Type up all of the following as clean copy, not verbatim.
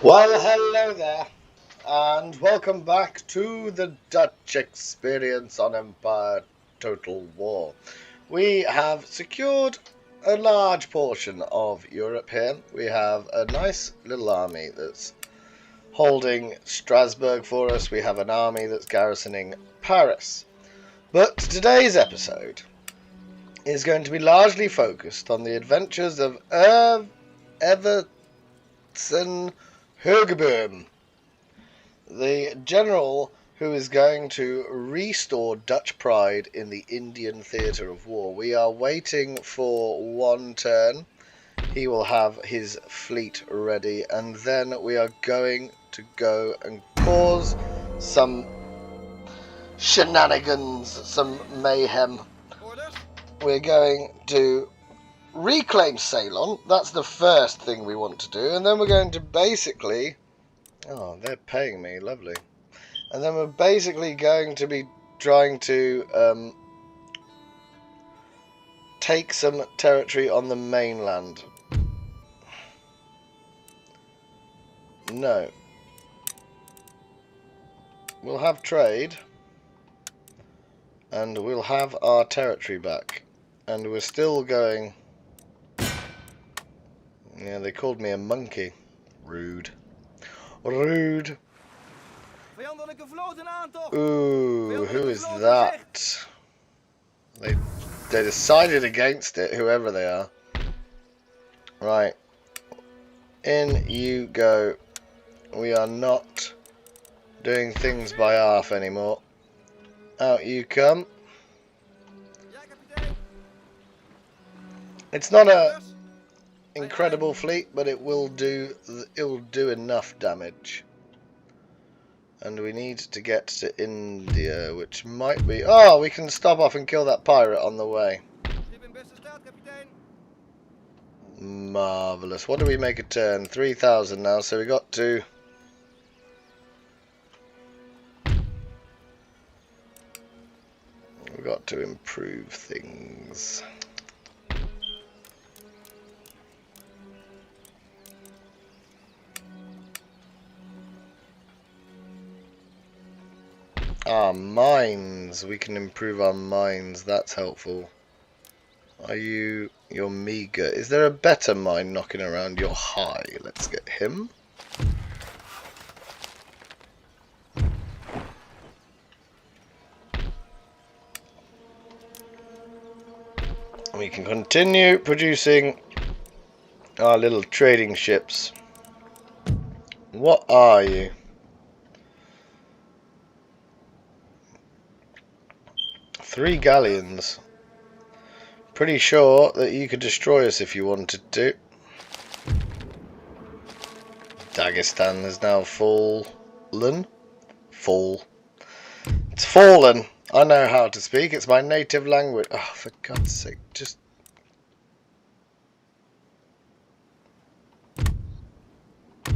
Well, hello there, and welcome back to the Dutch experience on Empire Total War. We have secured a large portion of Europe here. We have a nice little army that's holding Strasbourg for us. We have an army that's garrisoning Paris. But today's episode is going to be largely focused on the adventures of Everton Hugeboom, the general who is going to restore Dutch pride in the Indian theatre of war. We are waiting for one turn. He will have his fleet ready, and then we are going to go and cause some shenanigans, some mayhem. We're going to reclaim Ceylon. That's the first thing we want to do, and then we're going to basically... Oh, they're paying me, lovely. And then we're basically going to be trying to take some territory on the mainland. No. We'll have trade, and we'll have our territory back. And we're still going... Yeah, they called me a monkey. Rude. Rude. Ooh, who is that? They decided against it, whoever they are. Right. In you go. We are not doing things by half anymore. Out you come. It's not a incredible fleet, but it will do enough damage. And we need to get to India, which might be... Oh, we can stop off and kill that pirate on the way. Marvellous. What do we make a turn? 3,000 now, so we got to... We've got to improve things. Our mines. We can improve our mines. That's helpful. Are you... You're meager. Is there a better mine knocking around? You're high. Let's get him. We can continue producing our little trading ships. What are you? Three galleons. Pretty sure that you could destroy us if you wanted to. Dagestan has now fallen. It's fallen. I know how to speak. It's my native language. Oh, for God's sake, just...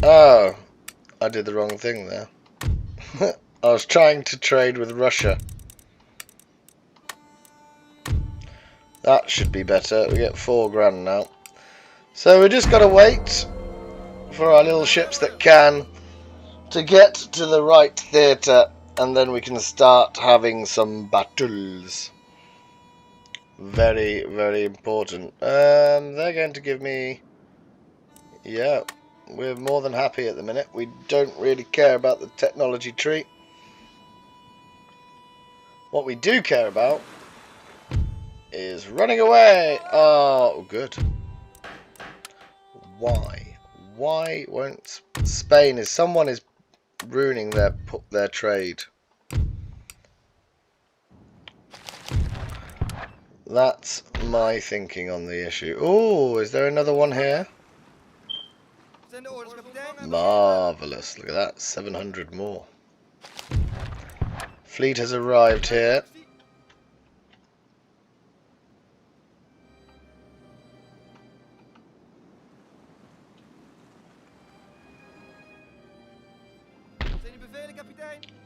Oh, I did the wrong thing there. I was trying to trade with Russia. That should be better. We get 4 grand now. So we just got to wait for our little ships that can to get to the right theatre, and then we can start having some battles. Very, very important. They're going to give me... Yeah, we're more than happy at the minute. We don't really care about the technology tree. What we do care about is running away. Oh, good. Why? Why won't Spain? Someone is ruining their trade. That's my thinking on the issue. Oh, is there another one here? Marvellous. Look at that. 700 more. Fleet has arrived here.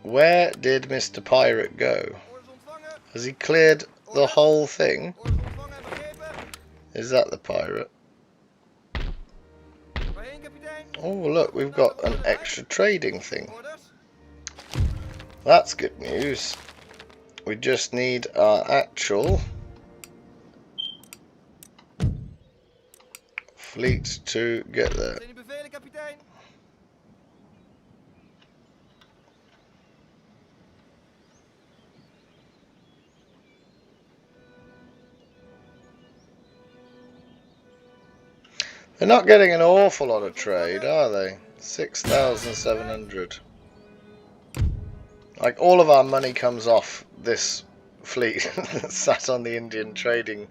Where did Mr. Pirate go? Has he cleared the whole thing? Is that the pirate? Oh, look, we've got an extra trading thing. That's good news. We just need our actual fleet to get there. They're not getting an awful lot of trade, are they? 6,700. Like, all of our money comes off this fleet that sat on the Indian trading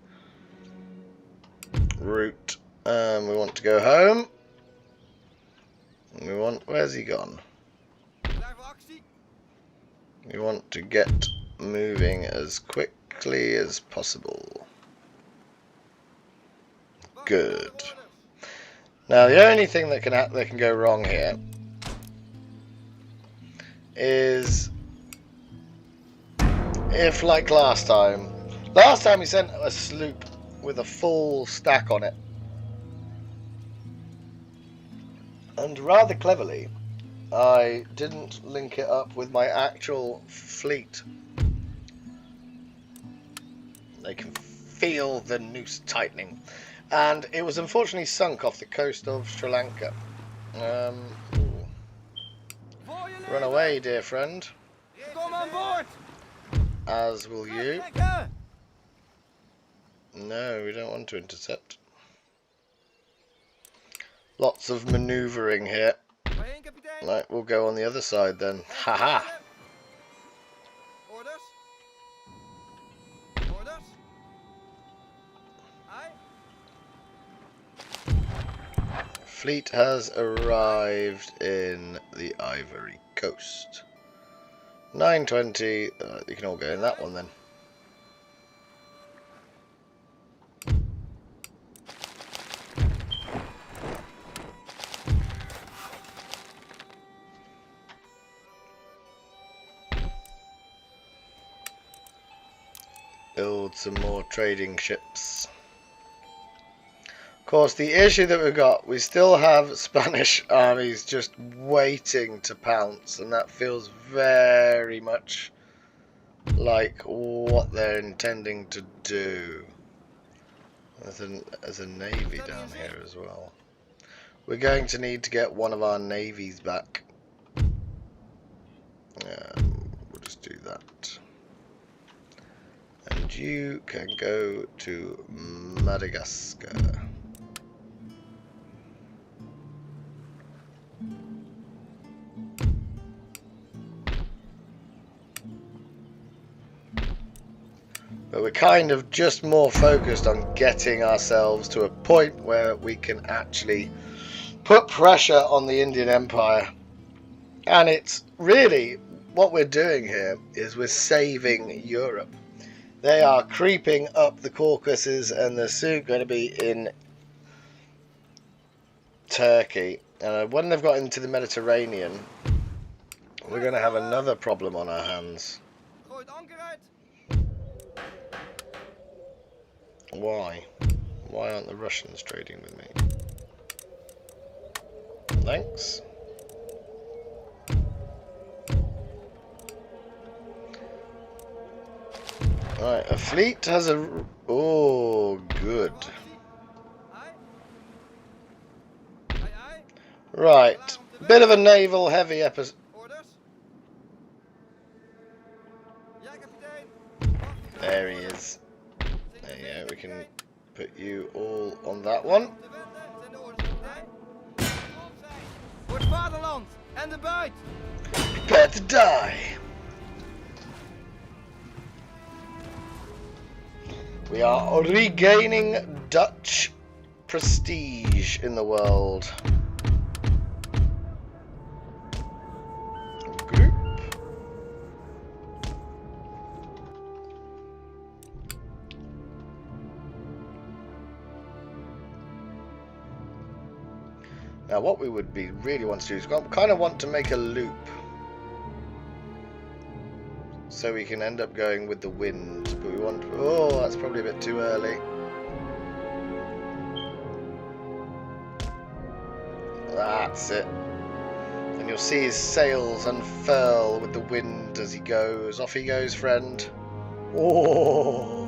route. We want to go home. We want... Where's he gone? We want to get moving as quickly as possible. Good. Now, the only thing that can go wrong here is if, like last time he sent a sloop with a full stack on it, and rather cleverly I didn't link it up with my actual fleet. They can feel the noose tightening, and it was unfortunately sunk off the coast of Sri Lanka. Run away, dear friend. Come on board. As will you. No, we don't want to intercept. Lots of manoeuvring here. Right, we'll go on the other side then. Haha. Orders. Orders. Aye. Fleet has arrived in the Ivory Coast. 9:20. You can all go in that one then. Build some more trading ships. Of course, the issue that we've got, we still have Spanish armies just waiting to pounce, and that feels very much like what they're intending to do. There's a navy down here as well. We're going to need to get one of our navies back. We'll just do that. And you can go to Madagascar. But we're kind of just more focused on getting ourselves to a point where we can actually put pressure on the Indian Empire. And it's really, what we're doing here is we're saving Europe. They are creeping up the Caucasus and they're soon going to be in Turkey. When they've got into the Mediterranean, we're going to have another problem on our hands. Why? Why aren't the Russians trading with me? Thanks. Right, a fleet has a... Oh, good. Right, bit of a naval heavy episode. There he is. There you go, we can put you all on that one. Prepare to die. We are regaining Dutch prestige in the world. Group. Now what we would really want to do is kind of want to make a loop. So we can end up going with the wind, but we want... Oh, that's probably a bit too early. That's it. And you'll see his sails unfurl with the wind as he goes. Off he goes, friend. Oh!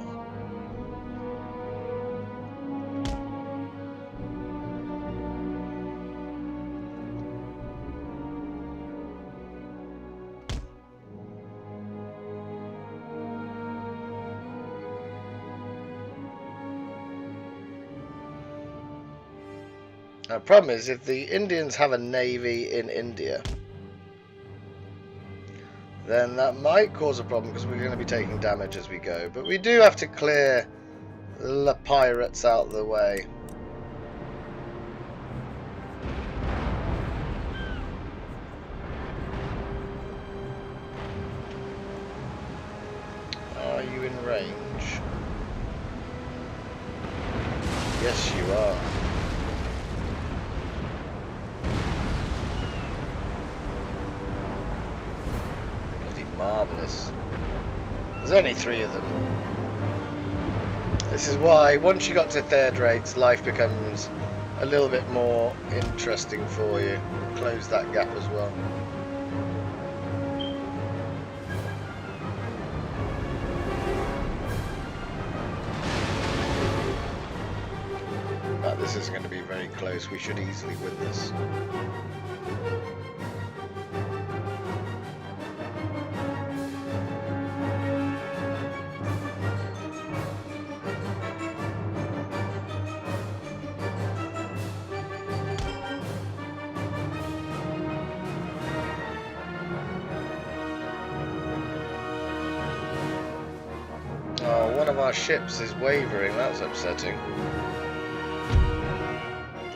The problem is, if the Indians have a navy in India, then that might cause a problem because we're going to be taking damage as we go. But we do have to clear the pirates out of the way. Are you in range? Yes, you are. Marvellous. There's only 3 of them. This is why once you got to 3rd rates, life becomes a little bit more interesting for you. We'll close that gap as well. But this is going to be very close. We should easily win this. Oh, one of our ships is wavering, that's upsetting.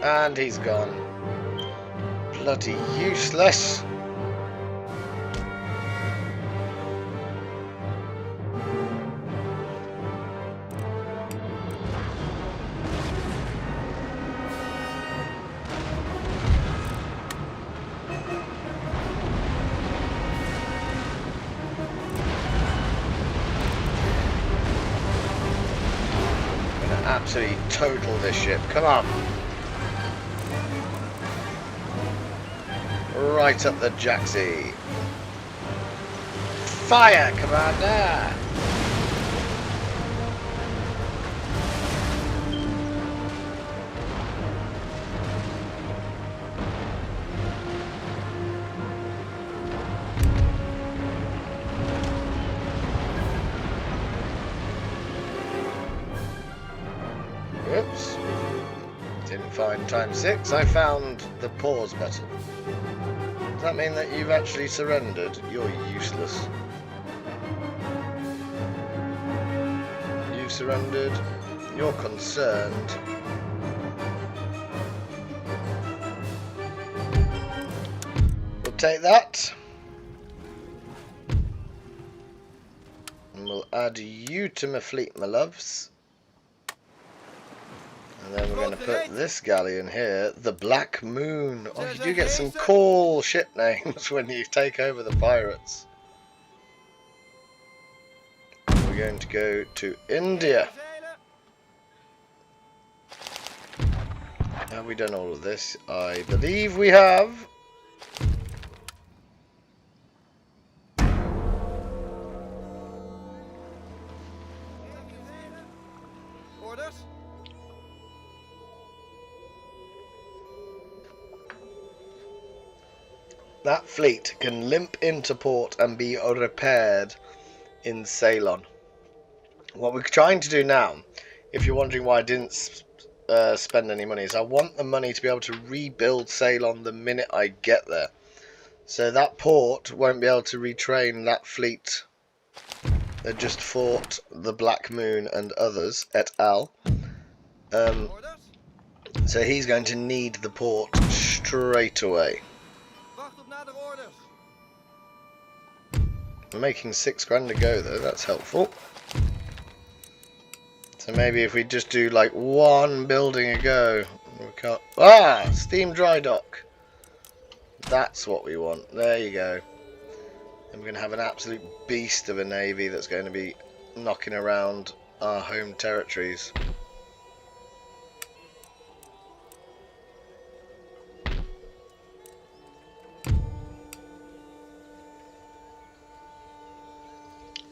And he's gone. Bloody useless. Absolutely total this ship. Come on. Right up the jacksy. Fire, Commander! Oops. Didn't find time 6. I found the pause button. Does that mean that you've actually surrendered? You're useless. You've surrendered. You're concerned. We'll take that. And we'll add you to my fleet, my loves. And then we're going to put this galleon here, the Black Moon. Oh, you do get some cool ship names when you take over the pirates. We're going to go to India. Have we done all of this? I believe we have. Orders? That fleet can limp into port and be repaired in Ceylon. What we're trying to do now, if you're wondering why I didn't spend any money, is I want the money to be able to rebuild Ceylon the minute I get there. So that port won't be able to retrain that fleet that just fought the Black Moon and others, et al. So he's going to need the port straight away. We're making 6 grand to go though, that's helpful. So maybe if we just do like 1 building a go, we can't. Ah! Steam dry dock. That's what we want. There you go. And we're going to have an absolute beast of a navy that's going to be knocking around our home territories.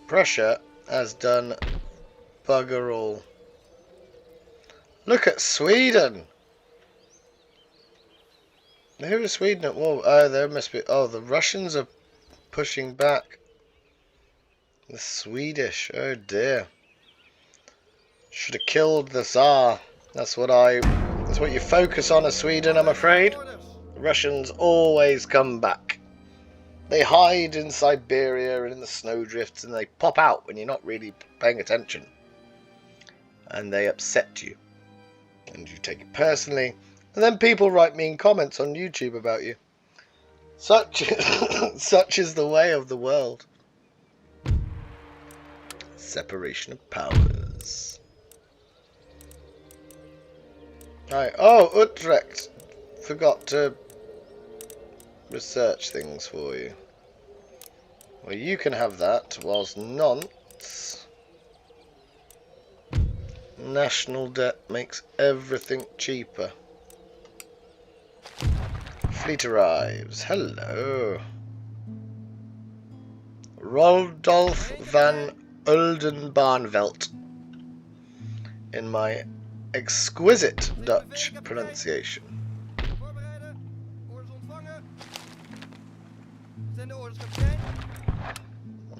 Prussia has done bugger all. Look at Sweden! Who is Sweden at war? Oh, there must be... Oh, the Russians are pushing back. The Swedish. Oh dear. Should have killed the Tsar. That's what you focus on as Sweden, I'm afraid. The Russians always come back. They hide in Siberia and in the snowdrifts, and they pop out when you're not really paying attention. And they upset you. And you take it personally. And then people write mean comments on YouTube about you. Such is the way of the world. Separation of powers. Right. Oh, Utrecht. Forgot to research things for you. Well, you can have that, whilst Nantes. National debt makes everything cheaper. Fleet arrives. Hello. Rodolph van Oldenbarnevelt. In my exquisite Dutch pronunciation.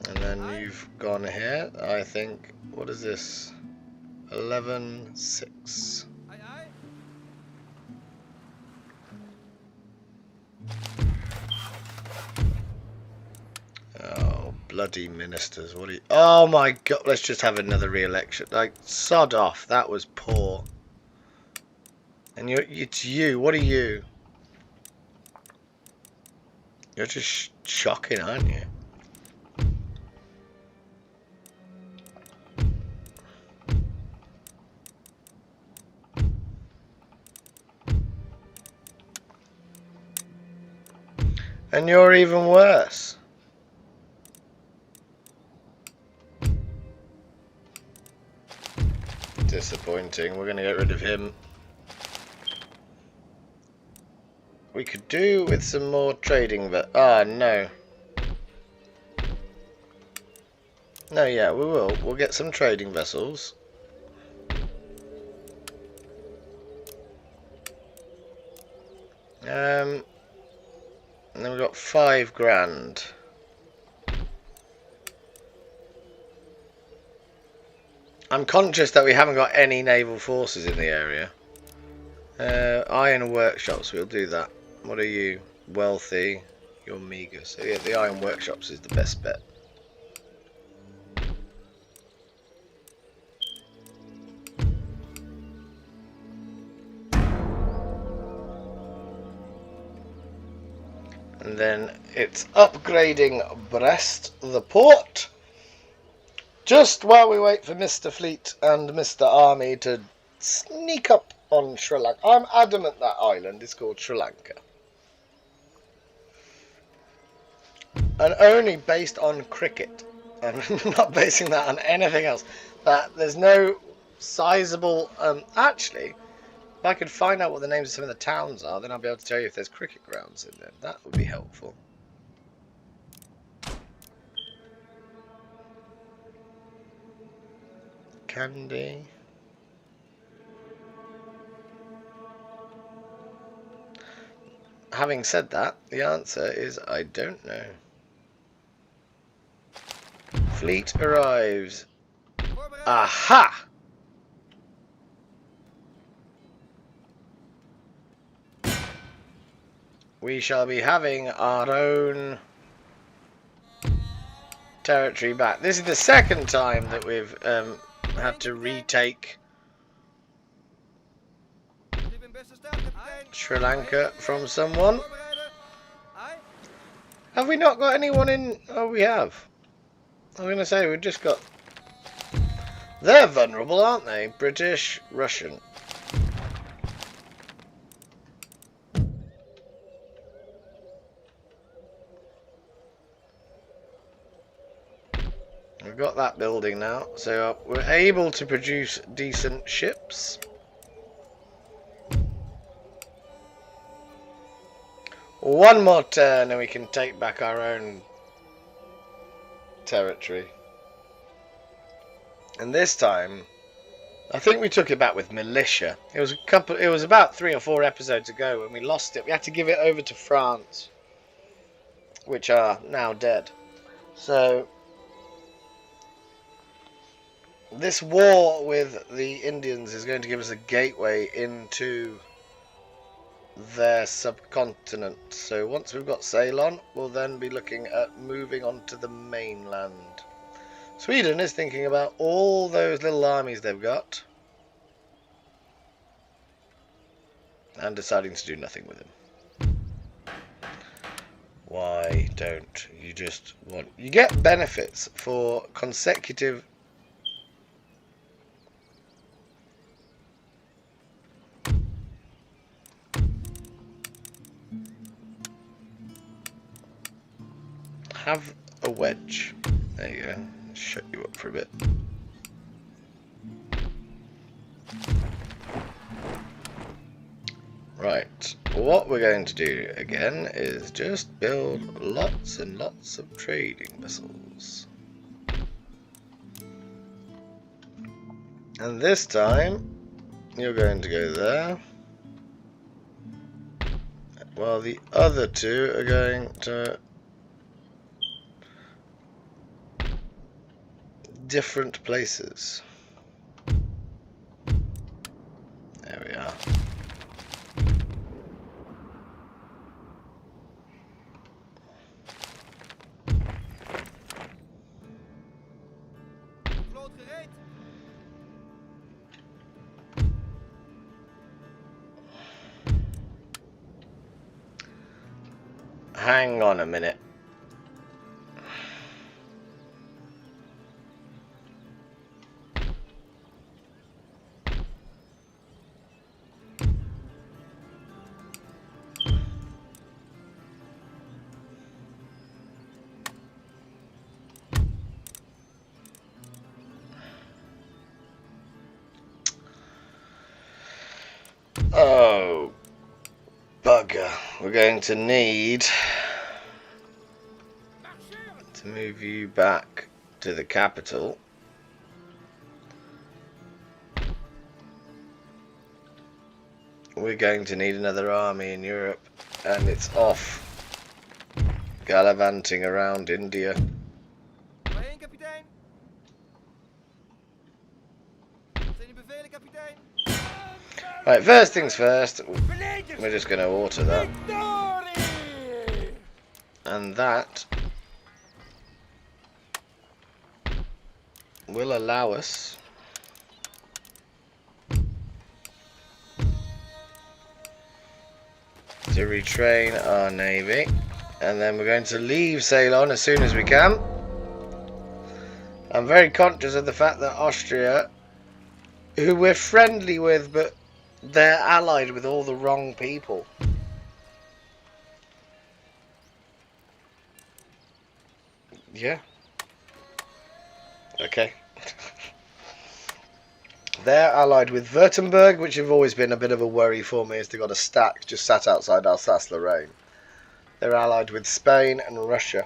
And then you've gone here, I think. What is this? 11-6. Oh, bloody ministers. What are you... Oh my god, let's just have another re-election. Like, sod off. That was poor. And it's you. What are you? You're just shocking, aren't you? And you're even worse. Disappointing. We're going to get rid of him. We could do with some more trading, but no. No, yeah, we will. We'll get some trading vessels. And then we've got 5 grand. I'm conscious that we haven't got any naval forces in the area. Iron workshops, we'll do that. What are you? Wealthy. You're meager. So yeah, the iron workshops is the best bet. And then it's upgrading Brest, the port. Just while we wait for Mr. Fleet and Mr. Army to sneak up on Sri Lanka. I'm adamant that island is called Sri Lanka. And only based on cricket. I'm not basing that on anything else. That there's no sizable... actually, if I could find out what the names of some of the towns are, then I'll be able to tell you if there's cricket grounds in there. That would be helpful. Candy. Having said that, the answer is I don't know. Fleet arrives. Aha! We shall be having our own territory back. This is the second time that we've had to retake Sri Lanka from someone. Have we not got anyone in? Oh, we have. I'm going to say we've just got... They're vulnerable, aren't they? British, Russian. We've got that building now, so we're able to produce decent ships. One more turn and we can take back our own territory. And this time, I think we took it back with militia. It was about 3 or 4 episodes ago when we lost it. We had to give it over to France, which are now dead. So this war with the Indians is going to give us a gateway into their subcontinent. So once we've got Ceylon, we'll then be looking at moving on to the mainland. Sweden is thinking about all those little armies they've got and deciding to do nothing with them. Why don't you just want... You get benefits for consecutive... Have a wedge. There you go. Shut you up for a bit. Right, what we're going to do again is just build lots and lots of trading vessels. And this time, you're going to go there, while the other two are going to different places. There we are. Vloot gereed. Hang on a minute. Oh, bugger. We're going to need to move you back to the capital. We're going to need another army in Europe, and it's off gallivanting around India. Waarheen, kapitein? Zijn uw bevelen, kapitein? Right, first things first, we're just going to alter that. And that will allow us to retrain our navy, and then we're going to leave Ceylon as soon as we can. I'm very conscious of the fact that Austria, who we're friendly with, but they're allied with all the wrong people. Yeah. Okay. They're allied with Württemberg, which have always been a bit of a worry for me, as they've got a stack just sat outside Alsace-Lorraine. They're allied with Spain and Russia.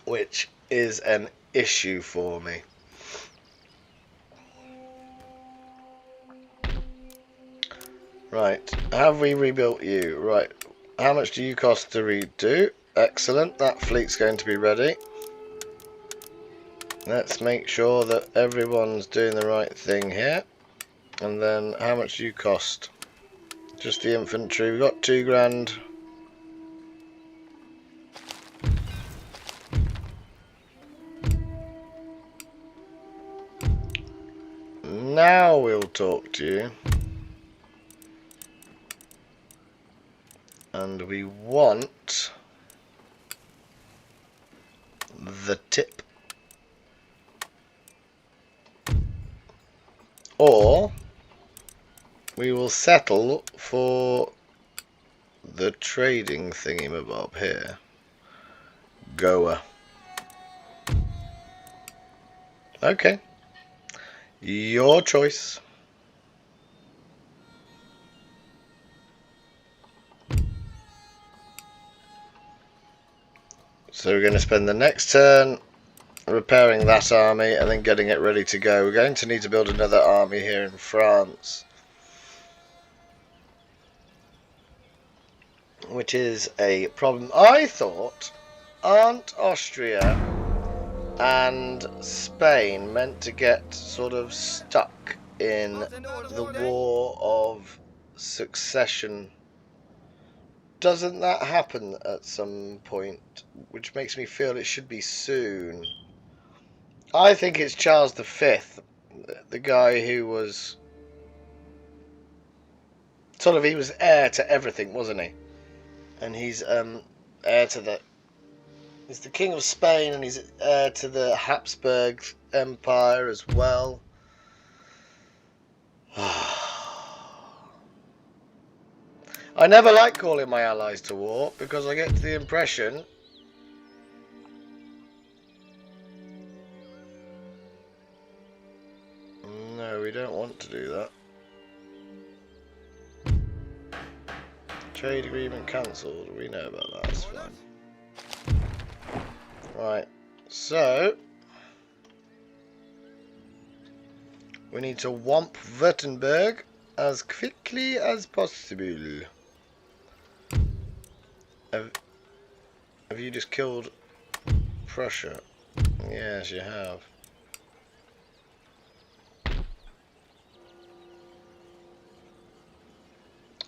Which is an issue for me. Right, have we rebuilt you? Right, how much do you cost to redo? Excellent, that fleet's going to be ready. Let's make sure that everyone's doing the right thing here. And then, how much do you cost? Just the infantry, we've got 2 grand. Now we'll talk to you. And we want the tip. Or we will settle for the trading thingy-mabob here. Goa. Okay. Your choice. So we're going to spend the next turn repairing that army and then getting it ready to go. We're going to need to build another army here in France, which is a problem. I thought aren't Austria and Spain meant to get sort of stuck in the war of succession? Doesn't that happen at some point? Which makes me feel it should be soon. I think it's Charles V, the guy who was sort of, he was heir to everything, wasn't he? And he's heir to the, he's the King of Spain, and he's heir to the Habsburg Empire as well. I never like calling my allies to war because I get the impression no, we don't want to do that. Trade agreement cancelled. We know about that. That's fine. Right. So we need to womp Württemberg as quickly as possible. Have you just killed Prussia? Yes, you have.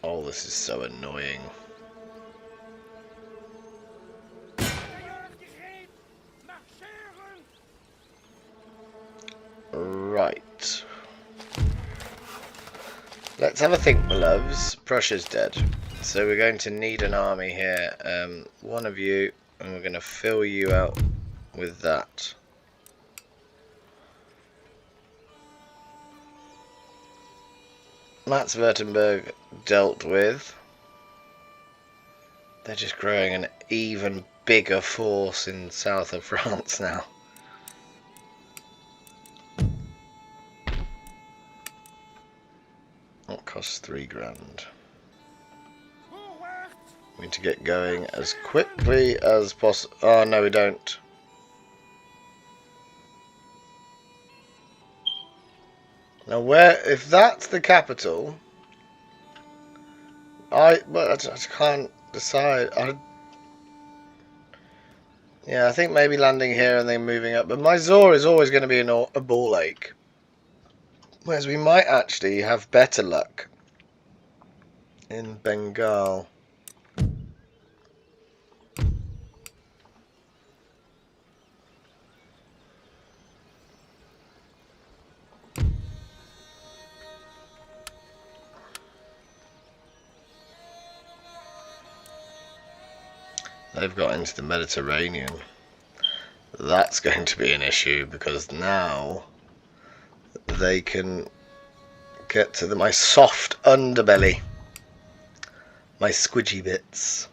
Oh, this is so annoying. Right. Let's have a think, my loves. Prussia's dead. So we're going to need an army here. One of you, and we're going to fill you out with that. Max Württemberg dealt with. They're just growing an even bigger force in south of France now. That costs 3 grand. We need to get going as quickly as possible. Oh no, we don't. Now where, if that's the capital, I can't decide. Yeah, I think maybe landing here and then moving up. But Mysore is always going to be a ball ache. Whereas we might actually have better luck in Bengal. They've got into the Mediterranean. That's going to be an issue because now they can get to my soft underbelly, my squidgy bits.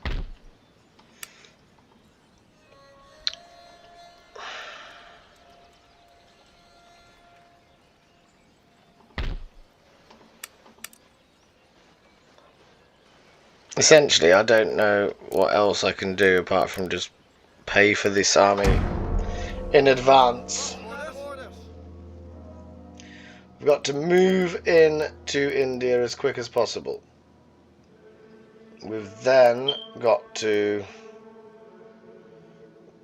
Essentially, I don't know what else I can do apart from just pay for this army in advance. We've got to move in to India as quick as possible. We've then got to...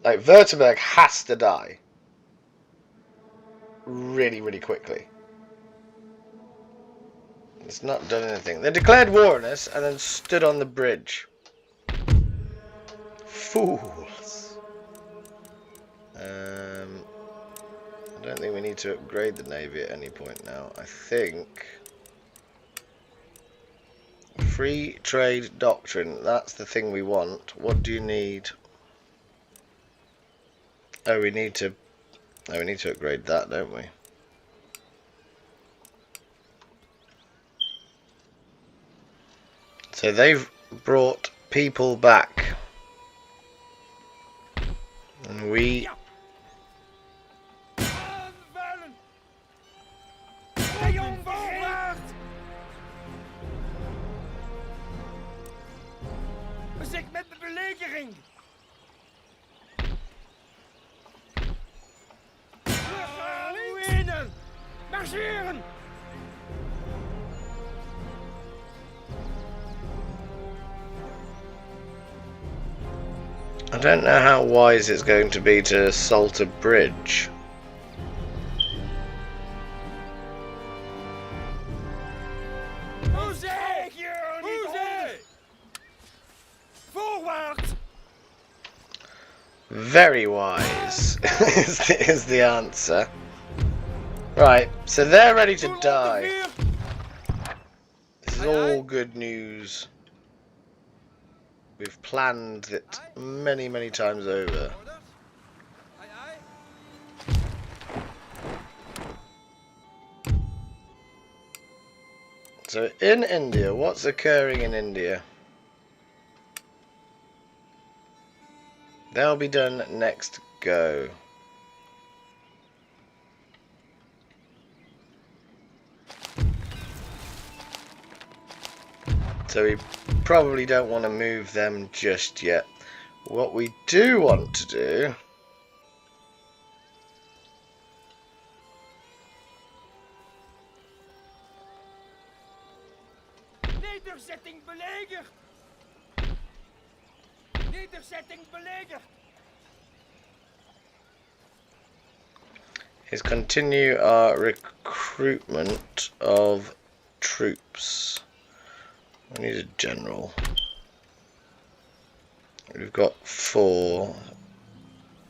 like, Württemberg has to die. Really, really quickly. It's not done anything. They declared war on us and then stood on the bridge. Fools. I don't think we need to upgrade the navy at any point now. I think free trade doctrine, that's the thing we want. What do you need? Oh, we need to upgrade that, don't we? So they've brought people back, and we Bezig met de belegering. Marcheren! I don't know how wise it's going to be to assault a bridge. Hoezee! Hoezee! Voorwaarts! Very wise is the answer. Right, so they're ready to die. This is all good news. We've planned it many, many times over. Aye, aye. So in India, what's occurring in India? They'll be done next go. So we probably don't want to move them just yet. What we do want to do Nederzetting belegerd! Nederzetting belegerd! is continue our recruitment of troops. We need a general. We've got 4,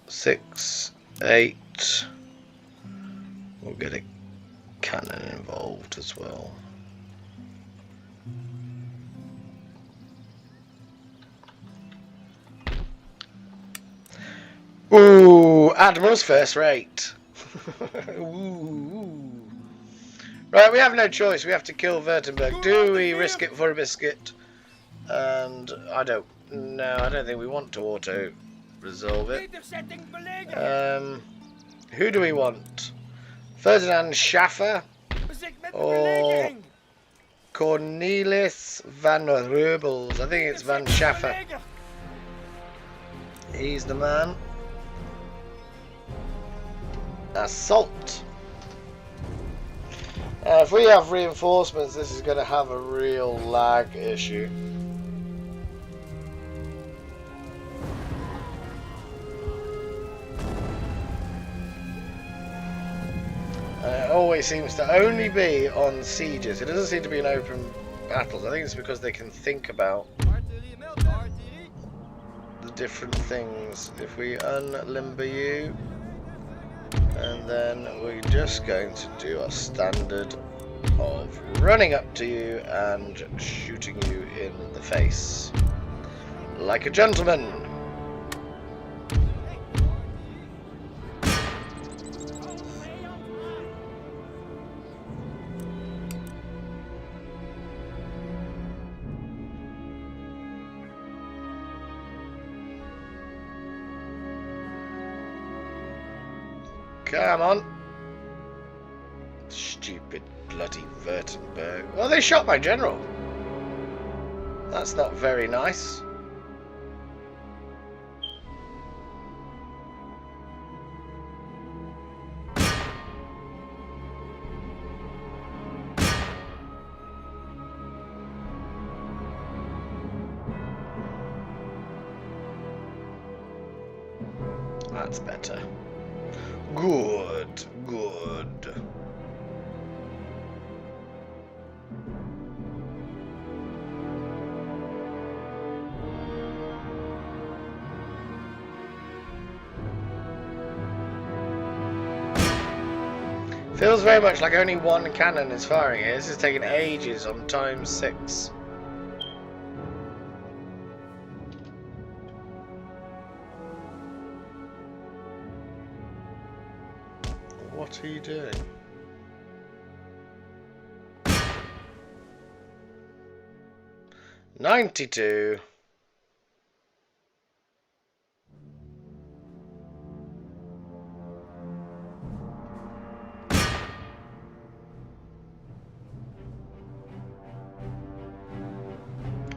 6, 8. We'll get a cannon involved as well. Ooh, Admiral's first rate. Ooh. Right, we have no choice. We have to kill Württemberg. Do we risk it for a biscuit? And I don't know. I don't think we want to auto resolve it. Who do we want? Ferdinand Schaffer or Cornelis van Reubels? I think it's Van Schaffer. He's the man. Assault. If we have reinforcements, this is going to have a real lag issue. It always seems to only be on sieges. It doesn't seem to be in open battles. I think it's because they can think about the different things. If we unlimber you, and then we're just going to do our standard of running up to you and shooting you in the face like a gentleman. Come on. Stupid bloody Württemberg. Well, they shot my general. That's not very nice. That's better. Good, good. Feels very much like only one cannon is firing here. This is taking ages on ×6. What are you doing? $92.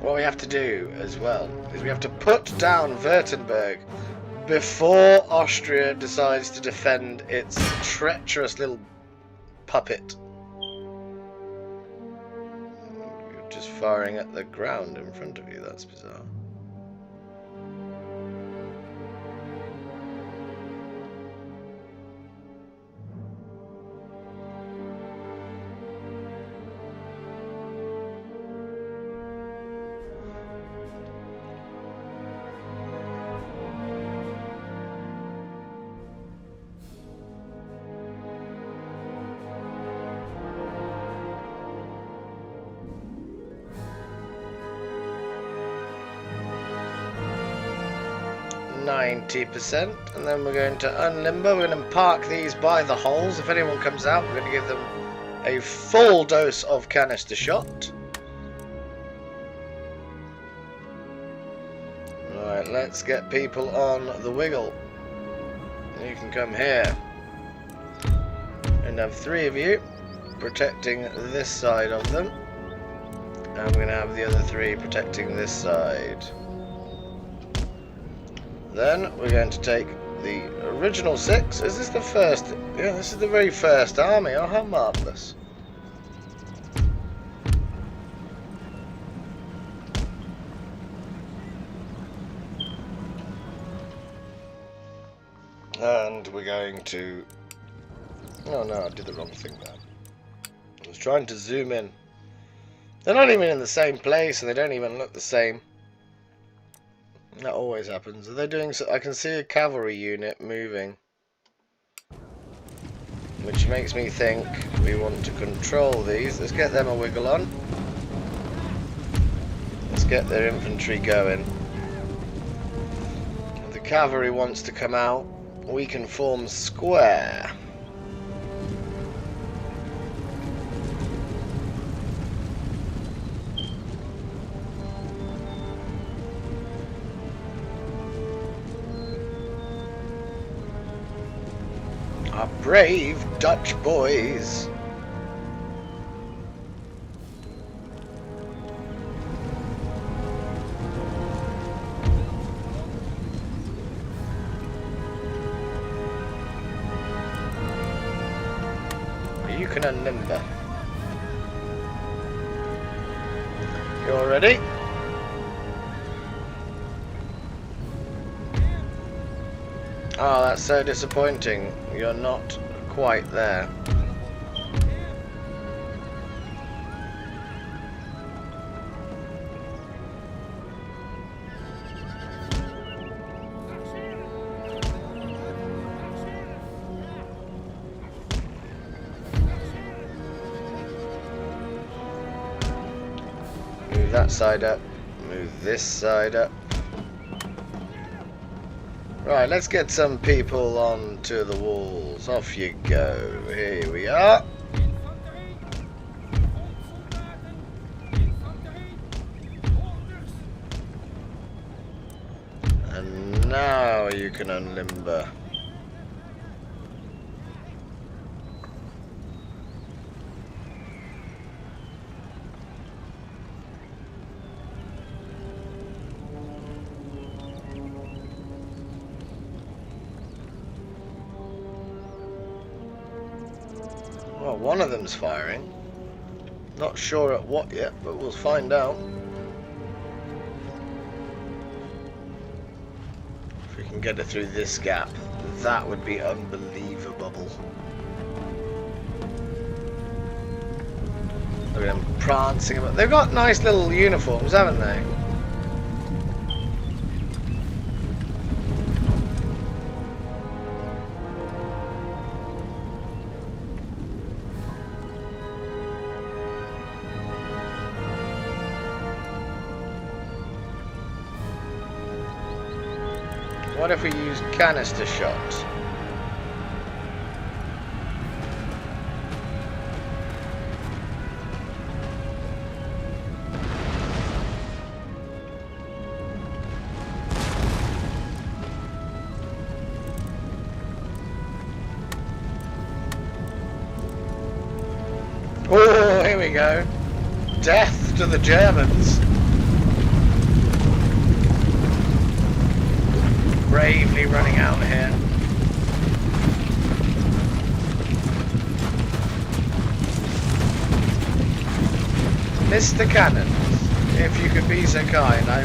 What we have to do as well is we have to put down Württemberg before Austria decides to defend its treacherous little puppet. You're just firing at the ground in front of you. That's bizarre. %, and then we're going to unlimber. We're going to park these by the holes. If anyone comes out, we're going to give them a full dose of canister shot. Alright, let's get people on the wiggle. You can come here. And have 3 of you protecting this side of them. And we're going to have the other 3 protecting this side. Then we're going to take the original 6. Is this the first? Yeah, this is the very first army. Oh, how marvellous. And we're going to... Oh no, I did the wrong thing there. I was trying to zoom in. They're not even in the same place and they don't even look the same. That always happens. Are they doing so? I can see a cavalry unit moving, which makes me think we want to control these. Let's get them a wiggle on. Let's get their infantry going. If the cavalry wants to come out, we can form square. Our brave Dutch boys. You can unlimber. You all ready? Oh, that's so disappointing. You're not quite there. Move that side up. Move this side up. Right, let's get some people onto the walls. Off you go. Here we are. And now you can unlimber. Well, one of them's firing. Not sure at what yet, but we'll find out. If we can get it through this gap, that would be unbelievable. Look at them prancing about. They've got nice little uniforms, haven't they? What if we use canister shots? Oh, here we go. Death to the Germans. Bravely running out here. Mr. Cannon, if you could be so kind, I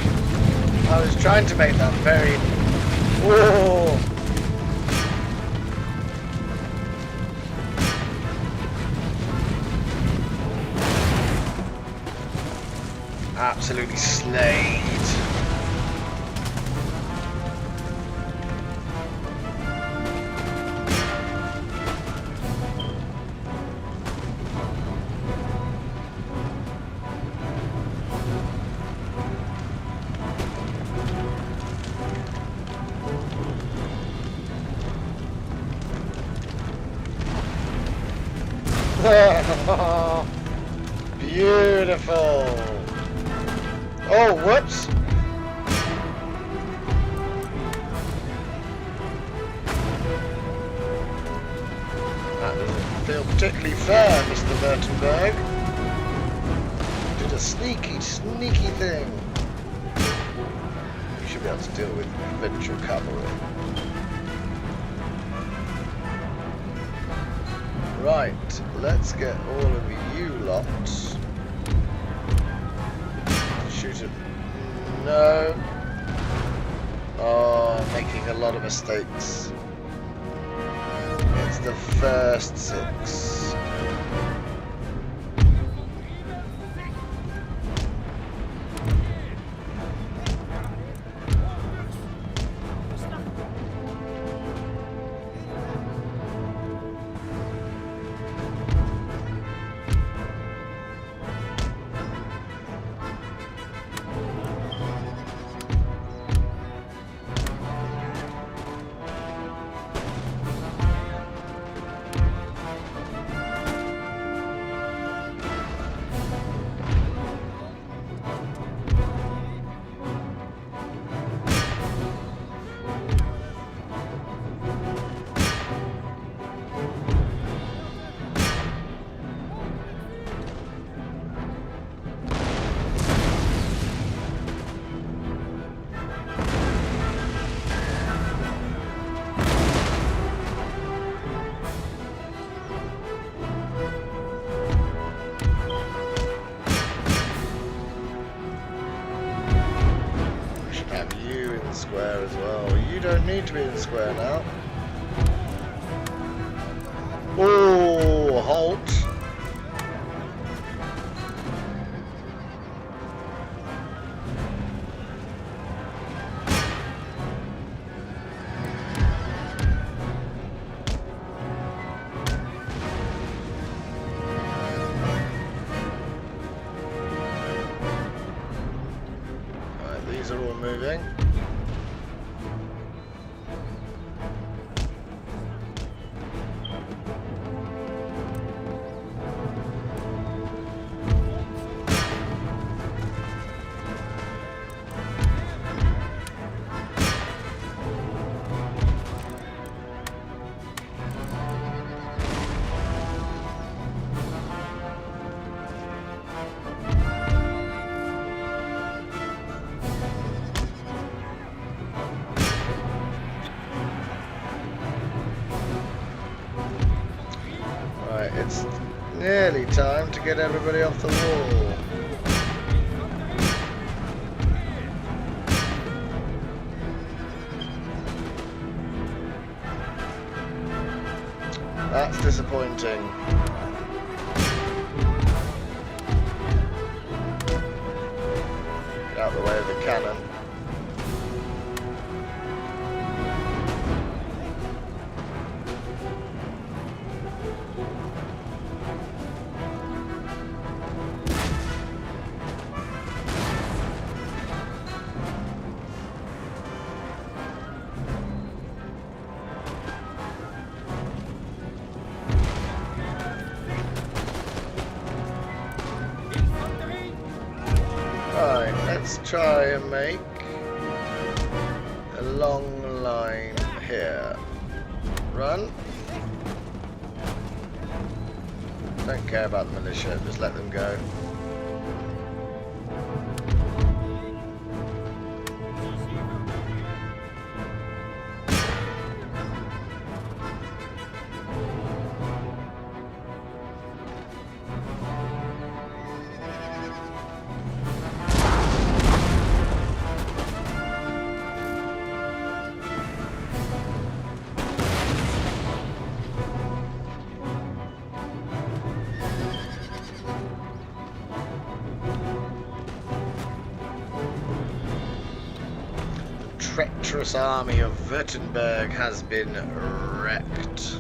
was trying to make that very... Whoa! Absolutely slayed. Beautiful. Oh, whoops. That doesn't feel particularly fair, Mr. Württemberg. You did a sneaky, sneaky thing. You should be able to deal with provincial cavalry. Right, let's get all of you lots. Shoot it. No. Oh, making a lot of mistakes. It's the first 6. Square as well. You don't need to be in the square now. Oh, halt. Right, these are all moving. It's nearly time to get everybody off the wall. That's disappointing. Get out of the way of the cannon. Right, let's try and make a long line here. Run. Don't care about the militia, just let them go. treacherous army of Württemberg has been wrecked.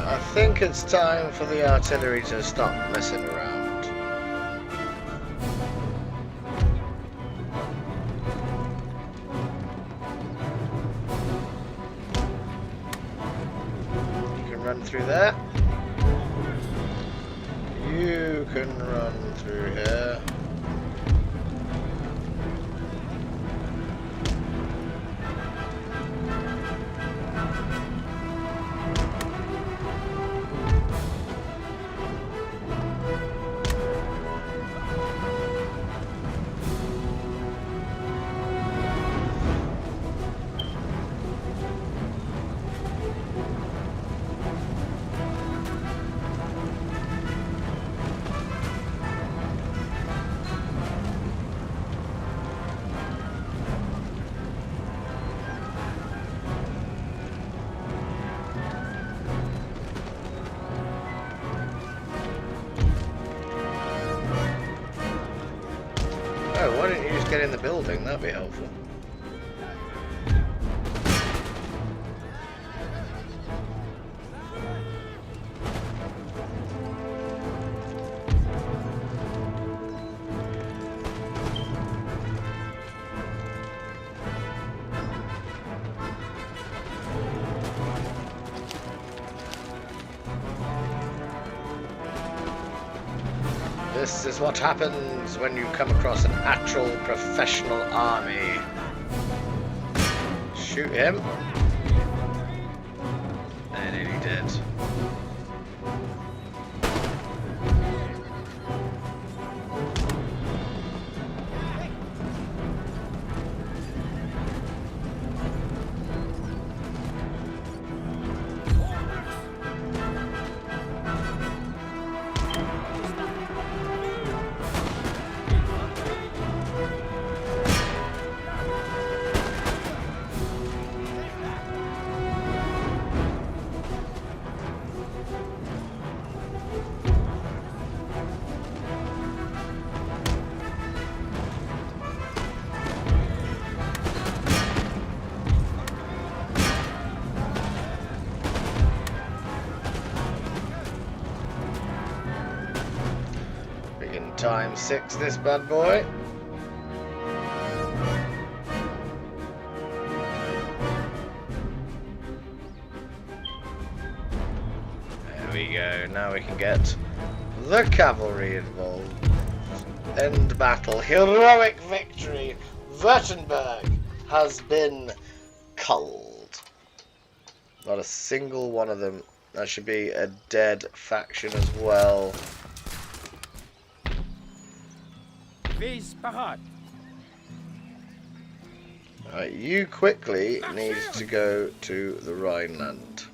I think it's time for the artillery to stop messing around. You can run through there. You can run through here. Oh, why don't you just get in the building? That'd be helpful. This is what happens when you come across an actual professional army. Shoot him. They're nearly dead. Times 6 this bad boy. There we go. Now we can get the cavalry involved. End battle. Heroic victory. Württemberg has been culled. Not a single one of them. That should be a dead faction as well. Right, you quickly need to go to the Rhineland.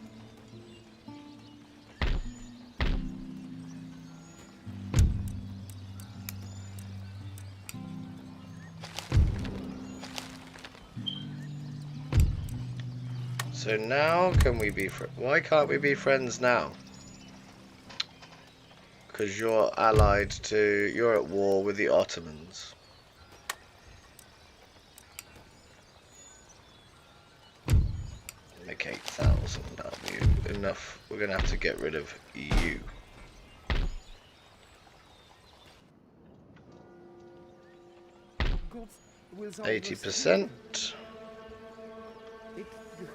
So now can we be why can't we be friends now? Because you're allied to, you're at war with the Ottomans. make 8,000. That'll be enough. We're going to have to get rid of you. God will zal 80%. Ik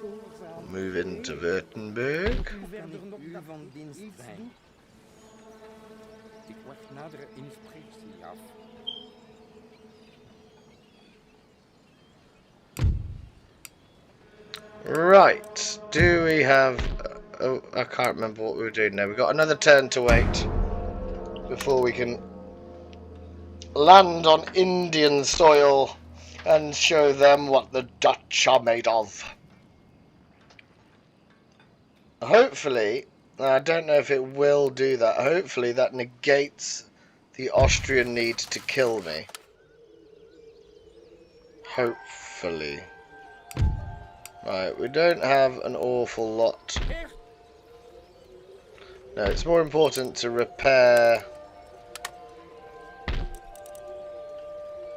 gehoorzaam. Move into Württemberg. U verder nog u van dienst zijn. Ik wacht nadere instructie af. Right. Do we have... oh, I can't remember what we were doing now. We've got another turn to wait before we can land on Indian soil and show them what the Dutch are made of. Hopefully, I don't know if it will do that. Hopefully that negates the Austrian need to kill me. Hopefully. Right, we don't have an awful lot. No, it's more important to repair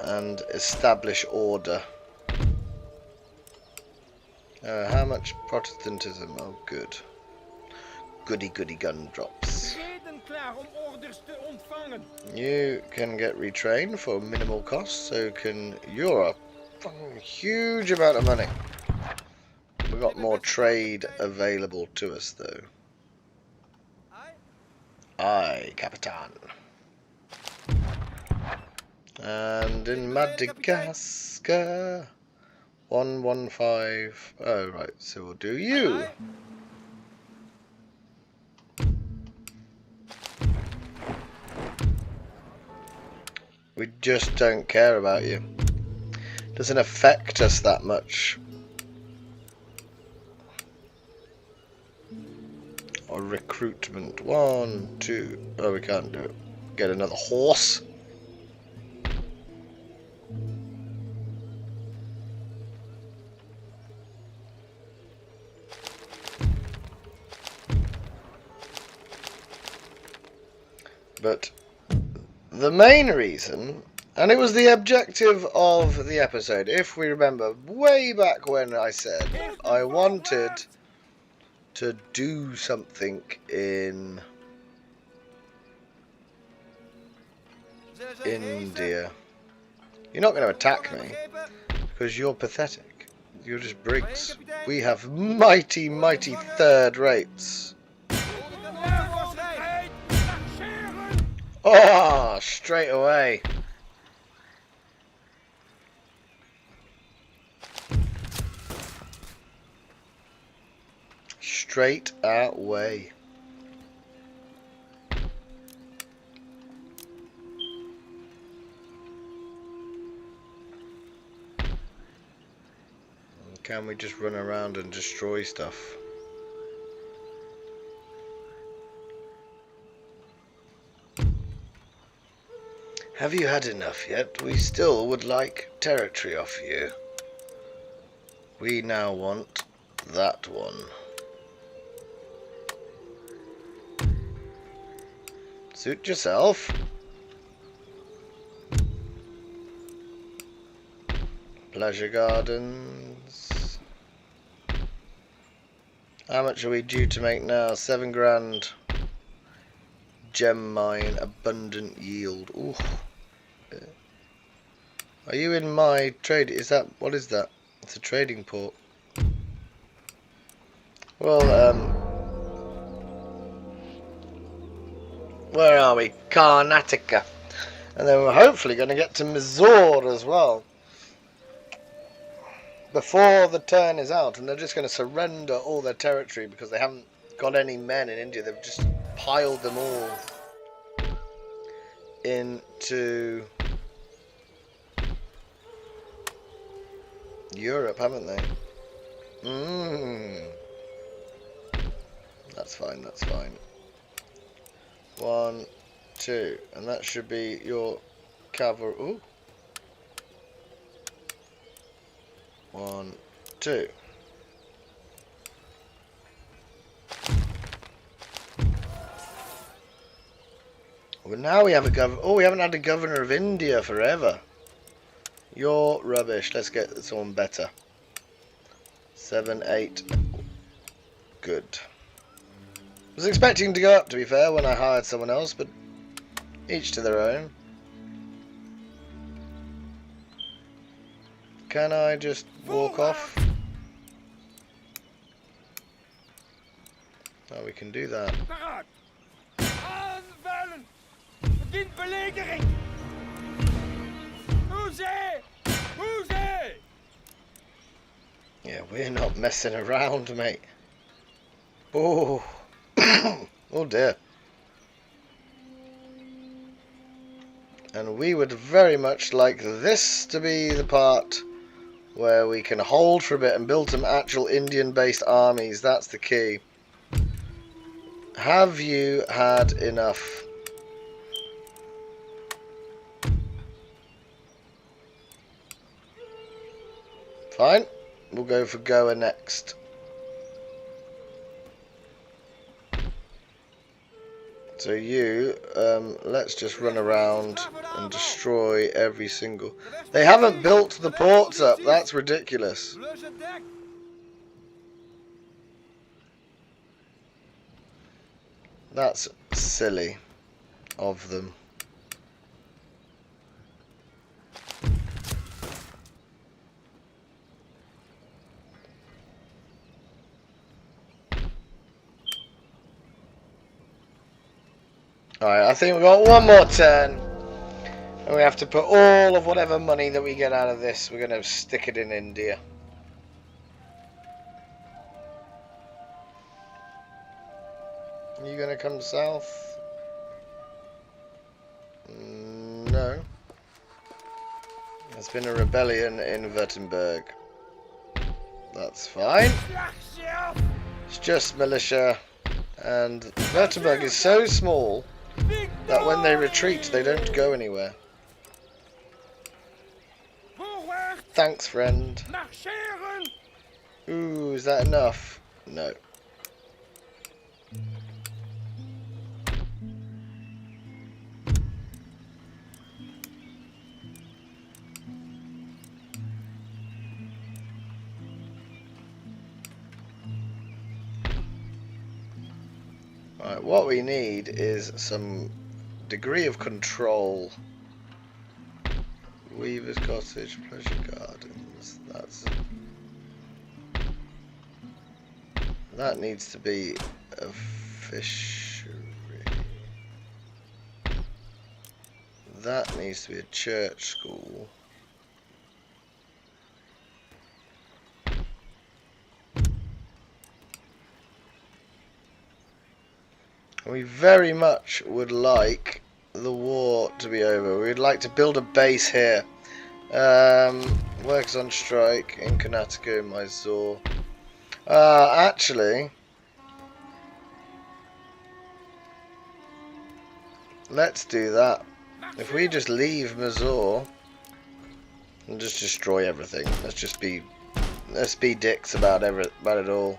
and establish order. How much Protestantism? Oh, good. Goody goody gun drops. Reden klaar om orders te ontvangen. You can get retrained for minimal cost, so can Europe. Huge amount of money. We've got more trade available to us though. Aye, Capitan. And in Madagascar, 115. Oh right, so we'll do you. We just don't care about you. Doesn't affect us that much. Or recruitment. 1, 2. Oh, we can't do it. Get another horse. But the main reason, and it was the objective of the episode, if we remember way back when I said I wanted to do something in India. You're not going to attack me because you're pathetic. You're just Briggs. We have mighty, mighty third rates. Oh, straight away. Straight away. Can we just run around and destroy stuff? Have you had enough yet? We still would like territory off you. We now want that one. Suit yourself. Pleasure gardens. How much are we due to make now? 7 grand. Gem mine, abundant yield. Ooh. Are you in my trade? Is that, what is that? It's a trading port. Well, where are we? Karnataka. And then we're hopefully going to get to Mysore as well. Before the turn is out, and they're just going to surrender all their territory because they haven't got any men in India. They've just piled them all into Europe, haven't they? That's fine, that's fine. 1, 2, and that should be your cavalry. Ooh. 1, 2. Well, now we have a governor. Oh, we haven't had a governor of India forever. You're rubbish. Let's get someone better. 7, 8. Good. Was expecting to go up, to be fair, when I hired someone else, but each to their own. Can I just walk off? Oh, we can do that. Aanvallen! Begint belegering! Hoezee! Hoezee! Yeah, we're not messing around, mate. Oh, oh dear. And we would very much like this to be the part where we can hold for a bit and build some actual Indian-based armies. That's the key. Have you had enough? Fine. We'll go for Goa next. So you, let's just run around and destroy every single... They haven't built the ports up. That's ridiculous. That's silly of them. Alright, I think we've got one more turn. And we have to put all of whatever money that we get out of this, we're going to stick it in India. Are you going to come south? No. There's been a rebellion in Württemberg. That's fine. It's just militia. And Württemberg is so small that when they retreat, they don't go anywhere. Thanks, friend. Ooh, is that enough? No. Right, what we need is some degree of control. Weaver's Cottage, Pleasure Gardens. That needs to be a fishery. That needs to be a church school. We very much would like the war to be over. We'd like to build a base here. Workers on strike in Karnataka, Mysore. Actually, let's do that. If we just leave Mysore and just destroy everything, let's be dicks about it all.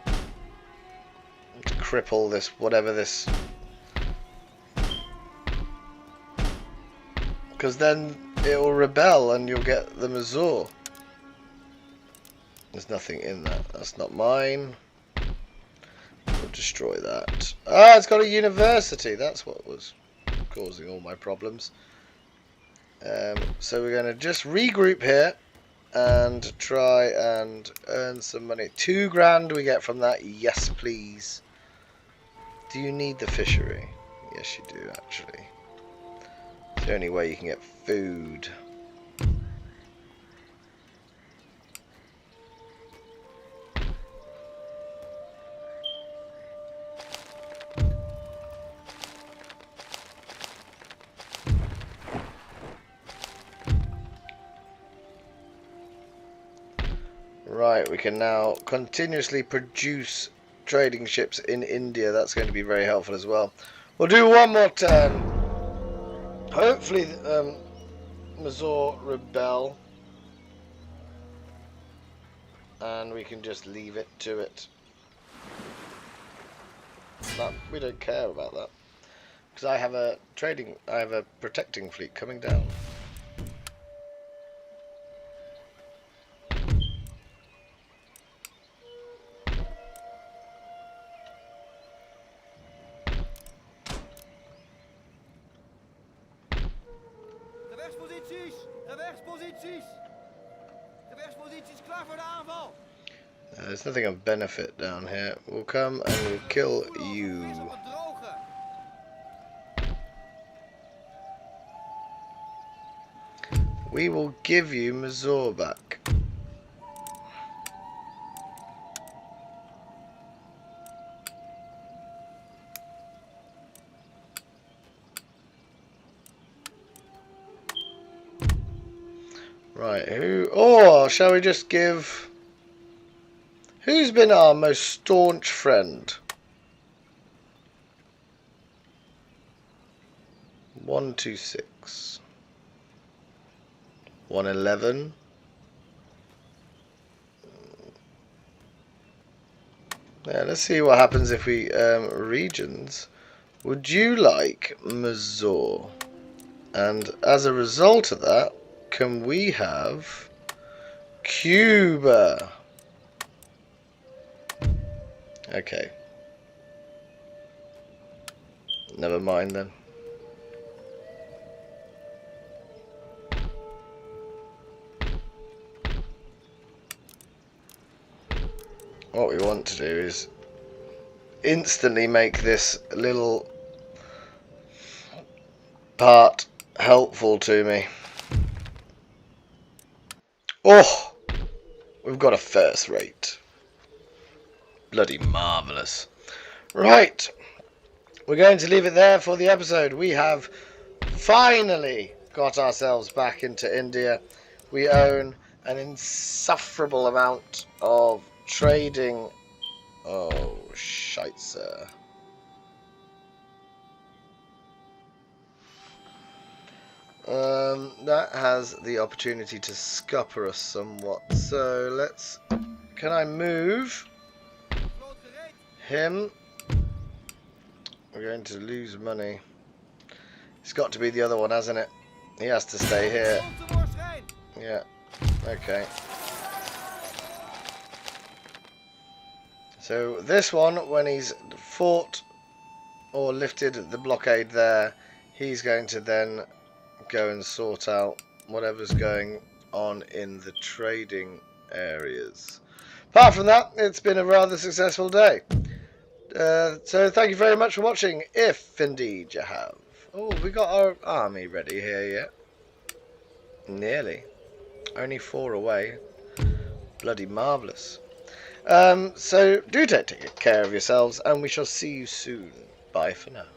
Let's cripple this, whatever this. Because then it will rebel and you'll get the Mysore. There's nothing in that. That's not mine. We'll destroy that. Ah, it's got a university. That's what was causing all my problems. So we're going to just regroup here and try and earn some money. 2 grand we get from that. Yes, please. Do you need the fishery? Yes, you do, actually. It's the only way you can get food. Right, we can now continuously produce trading ships in India. That's going to be very helpful as well. We'll do one more turn. Hopefully, Mysore rebel, and we can just leave it to it. But we don't care about that because I have a protecting fleet coming down. Gevechtsposities! Gevechtsposities! Gevechtsposities klaar voor de aanval! There's nothing of benefit down here. We'll come and we'll kill you. Vis op het droge! We will give you Mazor back. Right, who... Or shall we just give... Who's been our most staunch friend? 126. 111. Yeah, let's see what happens if we regions. Would you like Mazor? And as a result of that, can we have Cuba? Okay. Never mind then. What we want to do is instantly make this little part helpful to me. Oh! We've got a first rate. Bloody marvellous. Right. We're going to leave it there for the episode. We have finally got ourselves back into India. We own an insufferable amount of trading. Oh, scheisse. That has the opportunity to scupper us somewhat. So let's... Can I move him? We're going to lose money. It's got to be the other one, hasn't it? He has to stay here. Yeah. Okay. So this one, when he's fought or lifted the blockade there, he's going to then go and sort out whatever's going on in the trading areas. Apart from that, it's been a rather successful day. So thank you very much for watching, if indeed you have. Oh, we got our army ready here yet. Nearly. Only 4 away. Bloody marvellous. So do take care of yourselves, and we shall see you soon. Bye for now.